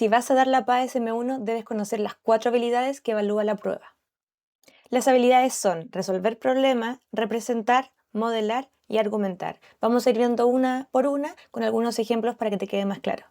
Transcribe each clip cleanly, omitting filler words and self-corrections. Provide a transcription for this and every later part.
Si vas a dar la PAES M1, debes conocer las 4 habilidades que evalúa la prueba. Las habilidades son resolver problemas, representar, modelar y argumentar. Vamos a ir viendo una por una con algunos ejemplos para que te quede más claro.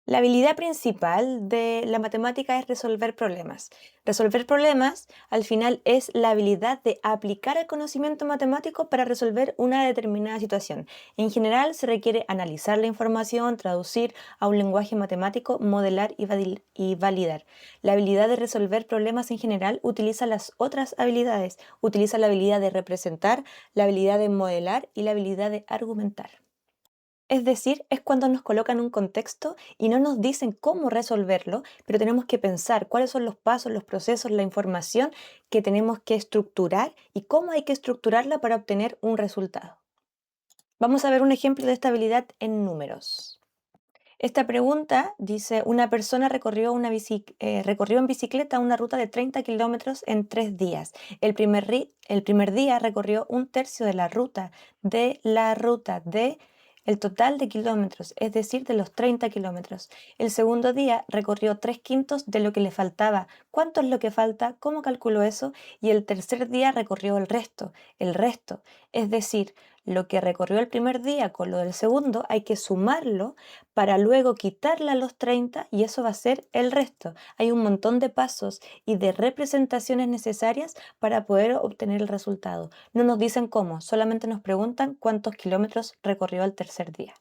La habilidad principal de la matemática es resolver problemas. Resolver problemas, al final, es la habilidad de aplicar el conocimiento matemático para resolver una determinada situación. En general, se requiere analizar la información, traducir a un lenguaje matemático, modelar y validar. La habilidad de resolver problemas en general utiliza las otras habilidades. Utiliza la habilidad de representar, la habilidad de modelar y la habilidad de argumentar. Es decir, es cuando nos colocan un contexto y no nos dicen cómo resolverlo, pero tenemos que pensar cuáles son los pasos, los procesos, la información que tenemos que estructurar y cómo hay que estructurarla para obtener un resultado. Vamos a ver un ejemplo de esta habilidad en números. Esta pregunta dice, una persona recorrió en bicicleta una ruta de 30 kilómetros en 3 días. El primer día recorrió un tercio de la ruta de el total de kilómetros, es decir, de los 30 kilómetros. El segundo día recorrió 3/5 de lo que le faltaba. ¿Cuánto es lo que falta? ¿Cómo calculó eso? Y el tercer día recorrió el resto. Es decir, lo que recorrió el primer día con lo del segundo hay que sumarlo para luego quitarle a los 30 y eso va a ser el resto. Hay un montón de pasos y de representaciones necesarias para poder obtener el resultado. No nos dicen cómo, solamente nos preguntan cuántos kilómetros recorrió el tercer día.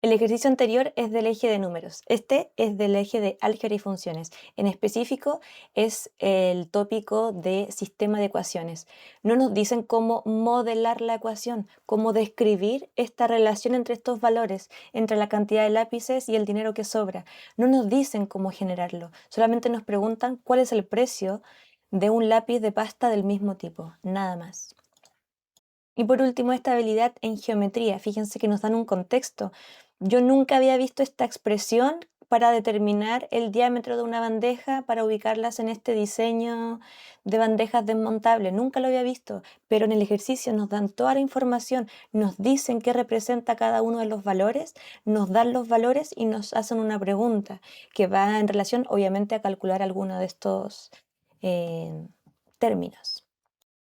El ejercicio anterior es del eje de números. Este es del eje de álgebra y funciones. En específico es el tópico de sistema de ecuaciones. No nos dicen cómo modelar la ecuación, cómo describir esta relación entre estos valores, entre la cantidad de lápices y el dinero que sobra. No nos dicen cómo generarlo. Solamente nos preguntan cuál es el precio de un lápiz de pasta del mismo tipo. Nada más. Y por último, esta habilidad en geometría. Fíjense que nos dan un contexto. Yo nunca había visto esta expresión para determinar el diámetro de una bandeja, para ubicarlas en este diseño de bandejas desmontables. Nunca lo había visto, pero en el ejercicio nos dan toda la información, nos dicen qué representa cada uno de los valores, nos dan los valores y nos hacen una pregunta que va en relación, obviamente, a calcular alguno de estos términos.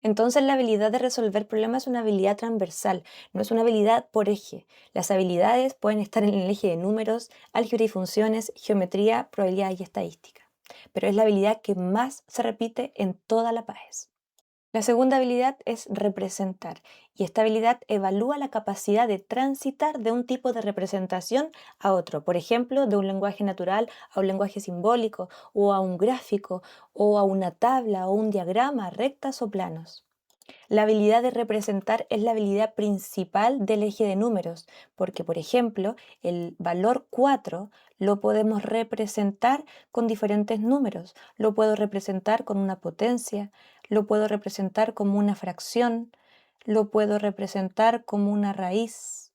Entonces la habilidad de resolver problemas es una habilidad transversal, no es una habilidad por eje. Las habilidades pueden estar en el eje de números, álgebra y funciones, geometría, probabilidad y estadística. Pero es la habilidad que más se repite en toda la PAES. La segunda habilidad es representar y esta habilidad evalúa la capacidad de transitar de un tipo de representación a otro, por ejemplo, de un lenguaje natural a un lenguaje simbólico o a un gráfico o a una tabla o un diagrama, rectas o planos. La habilidad de representar es la habilidad principal del eje de números, porque, por ejemplo, el valor 4 lo podemos representar con diferentes números. Lo puedo representar con una potencia, lo puedo representar como una fracción, lo puedo representar como una raíz,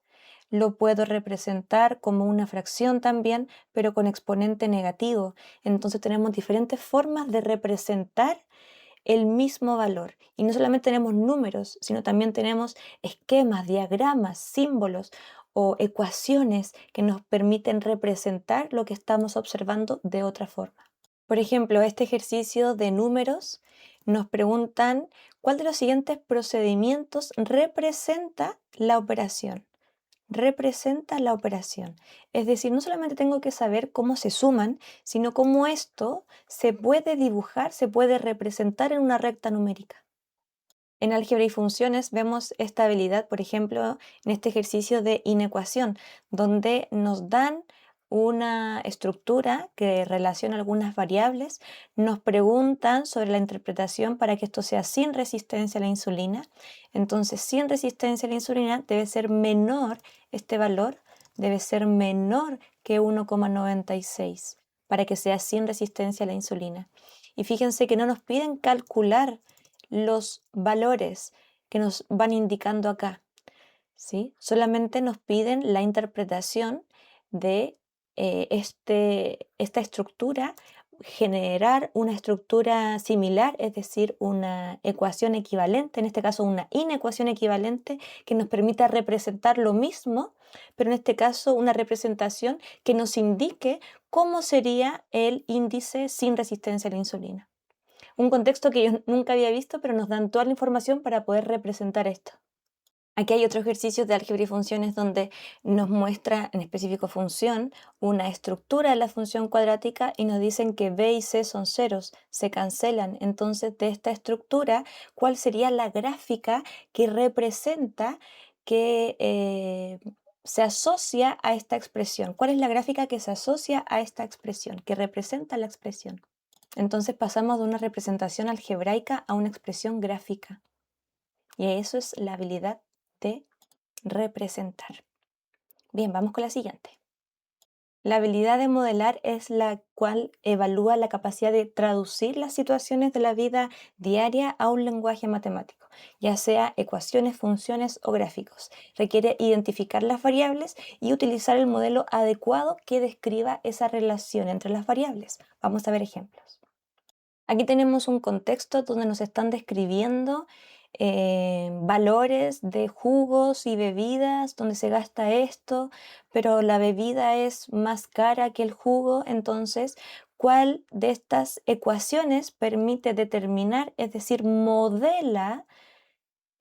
lo puedo representar como una fracción también, pero con exponente negativo. Entonces tenemos diferentes formas de representar el mismo valor. Y no solamente tenemos números, sino también tenemos esquemas, diagramas, símbolos o ecuaciones que nos permiten representar lo que estamos observando de otra forma. Por ejemplo, este ejercicio de números nos preguntan cuál de los siguientes procedimientos representa la operación. Representa la operación. Es decir, no solamente tengo que saber cómo se suman, sino cómo esto se puede dibujar, se puede representar en una recta numérica. En álgebra y funciones vemos esta habilidad, por ejemplo, en este ejercicio de inecuación, donde nos dan una estructura que relaciona algunas variables, nos preguntan sobre la interpretación para que esto sea sin resistencia a la insulina. Entonces, sin resistencia a la insulina debe ser menor, este valor debe ser menor que 1,96 para que sea sin resistencia a la insulina. Y fíjense que no nos piden calcular los valores que nos van indicando acá, ¿sí? Solamente nos piden la interpretación de esta estructura, generar una estructura similar, es decir, una ecuación equivalente, en este caso una inecuación equivalente, que nos permita representar lo mismo pero en este caso una representación que nos indique cómo sería el índice sin resistencia a la insulina. Un contexto que yo nunca había visto, pero nos dan toda la información para poder representar esto. Aquí hay otro ejercicio de álgebra y funciones donde nos muestra en específico función una estructura de la función cuadrática y nos dicen que b y c son ceros, se cancelan. Entonces, de esta estructura, ¿cuál sería la gráfica que representa que se asocia a esta expresión? ¿Cuál es la gráfica que se asocia a esta expresión, que representa la expresión? Entonces pasamos de una representación algebraica a una expresión gráfica. Y eso es la habilidad de representar. Bien, vamos con la siguiente. La habilidad de modelar es la cual evalúa la capacidad de traducir las situaciones de la vida diaria a un lenguaje matemático, ya sea ecuaciones, funciones o gráficos. Requiere identificar las variables y utilizar el modelo adecuado que describa esa relación entre las variables. Vamos a ver ejemplos. Aquí tenemos un contexto donde nos están describiendo valores de jugos y bebidas, donde se gasta esto, pero la bebida es más cara que el jugo. Entonces, ¿cuál de estas ecuaciones permite determinar, es decir, modela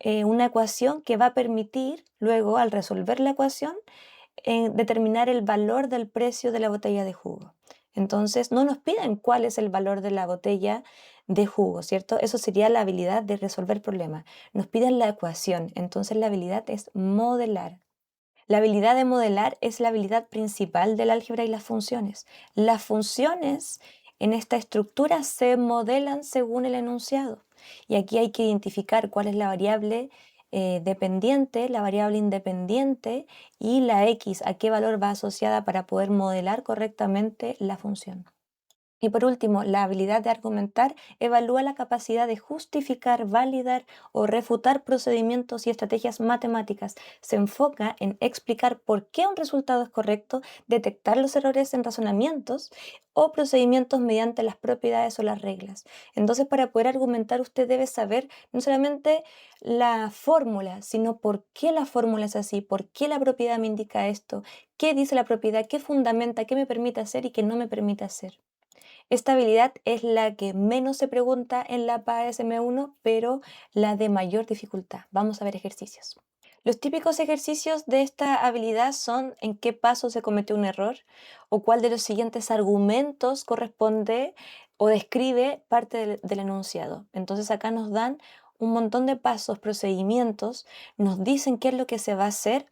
una ecuación que va a permitir luego, al resolver la ecuación, determinar el valor del precio de la botella de jugo? Entonces, no nos piden cuál es el valor de la botella de jugo, ¿cierto? Eso sería la habilidad de resolver problemas. Nos piden la ecuación, entonces la habilidad es modelar. La habilidad de modelar es la habilidad principal del álgebra y las funciones. Las funciones en esta estructura se modelan según el enunciado. Y aquí hay que identificar cuál es la variable dependiente, la variable independiente y la x, a qué valor va asociada para poder modelar correctamente la función. Y por último, la habilidad de argumentar evalúa la capacidad de justificar, validar o refutar procedimientos y estrategias matemáticas. Se enfoca en explicar por qué un resultado es correcto, detectar los errores en razonamientos o procedimientos mediante las propiedades o las reglas. Entonces, para poder argumentar, usted debe saber no solamente la fórmula, sino por qué la fórmula es así, por qué la propiedad me indica esto, qué dice la propiedad, qué fundamenta, qué me permite hacer y qué no me permite hacer. Esta habilidad es la que menos se pregunta en la PASM1, pero la de mayor dificultad. Vamos a ver ejercicios. Los típicos ejercicios de esta habilidad son en qué paso se cometió un error o cuál de los siguientes argumentos corresponde o describe parte del enunciado. Entonces acá nos dan un montón de pasos, procedimientos, nos dicen qué es lo que se va a hacer,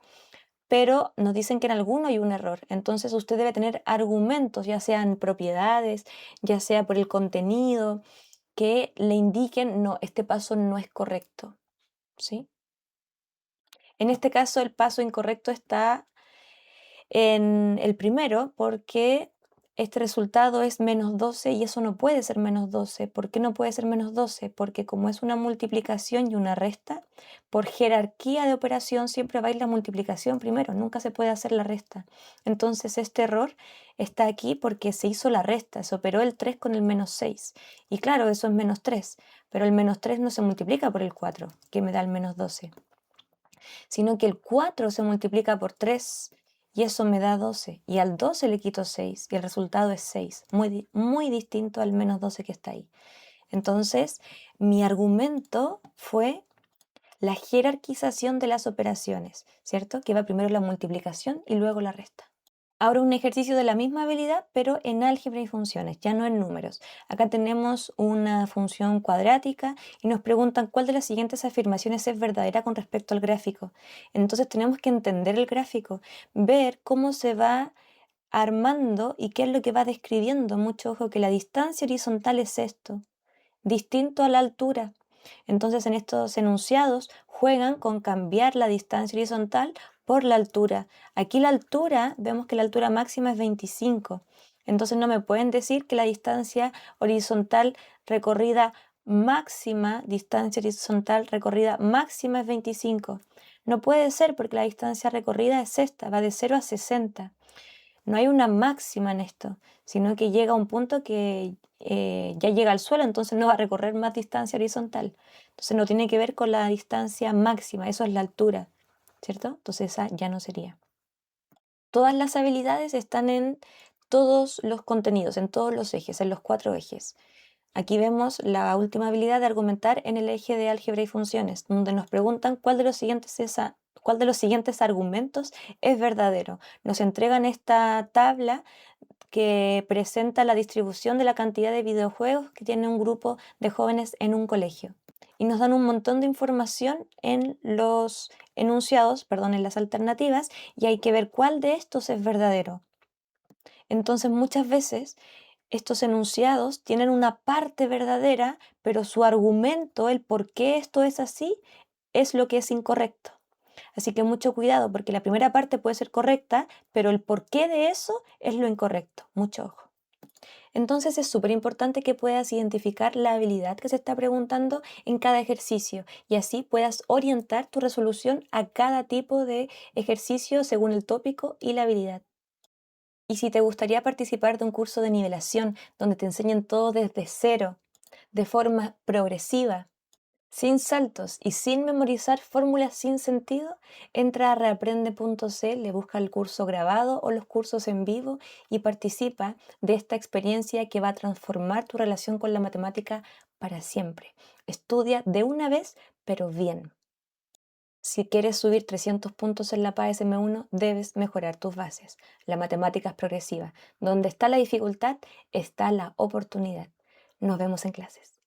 pero nos dicen que en alguno hay un error. Entonces usted debe tener argumentos, ya sean propiedades, ya sea por el contenido, que le indiquen, no, este paso no es correcto, ¿sí? En este caso, el paso incorrecto está en el primero porque este resultado es -12 y eso no puede ser -12. ¿Por qué no puede ser -12? Porque como es una multiplicación y una resta, por jerarquía de operación siempre va a ir la multiplicación primero, nunca se puede hacer la resta. Entonces este error está aquí porque se hizo la resta, se operó el 3 con el -6. Y claro, eso es -3, pero el -3 no se multiplica por el 4, que me da el -12, sino que el 4 se multiplica por 3 y eso me da 12. Y al 12 le quito 6 y el resultado es 6, muy distinto al -12 que está ahí. Entonces, mi argumento fue la jerarquización de las operaciones, ¿cierto? Que va primero la multiplicación y luego la resta. Ahora un ejercicio de la misma habilidad, pero en álgebra y funciones, ya no en números. Acá tenemos una función cuadrática y nos preguntan cuál de las siguientes afirmaciones es verdadera con respecto al gráfico. Entonces tenemos que entender el gráfico, ver cómo se va armando y qué es lo que va describiendo. Mucho ojo que la distancia horizontal es esto, distinto a la altura. Entonces en estos enunciados juegan con cambiar la distancia horizontal por la altura. Aquí la altura, vemos que la altura máxima es 25. Entonces no me pueden decir que la distancia horizontal recorrida distancia horizontal recorrida máxima es 25. No puede ser porque la distancia recorrida es esta, va de 0 a 60. No hay una máxima en esto, sino que llega a un punto que ya llega al suelo, entonces no va a recorrer más distancia horizontal. Entonces no tiene que ver con la distancia máxima, eso es la altura, ¿cierto? Entonces esa ya no sería. Todas las habilidades están en todos los contenidos, en todos los ejes, en los 4 ejes. Aquí vemos la última habilidad de argumentar en el eje de álgebra y funciones, donde nos preguntan cuál de los siguientes argumentos es verdadero. Nos entregan esta tabla que presenta la distribución de la cantidad de videojuegos que tiene un grupo de jóvenes en un colegio. Y nos dan un montón de información en los enunciados, perdón, en las alternativas, y hay que ver cuál de estos es verdadero. Entonces, muchas veces estos enunciados tienen una parte verdadera, pero su argumento, el por qué esto es así, es lo que es incorrecto. Así que mucho cuidado, porque la primera parte puede ser correcta, pero el porqué de eso es lo incorrecto. Mucho ojo. Entonces es súper importante que puedas identificar la habilidad que se está preguntando en cada ejercicio y así puedas orientar tu resolución a cada tipo de ejercicio según el tópico y la habilidad. Y si te gustaría participar de un curso de nivelación donde te enseñen todo desde cero, de forma progresiva, sin saltos y sin memorizar fórmulas sin sentido, entra a reaprende.cl, busca el curso grabado o los cursos en vivo y participa de esta experiencia que va a transformar tu relación con la matemática para siempre. Estudia de una vez, pero bien. Si quieres subir 300 puntos en la PAES-M1, debes mejorar tus bases. La matemática es progresiva. Donde está la dificultad, está la oportunidad. Nos vemos en clases.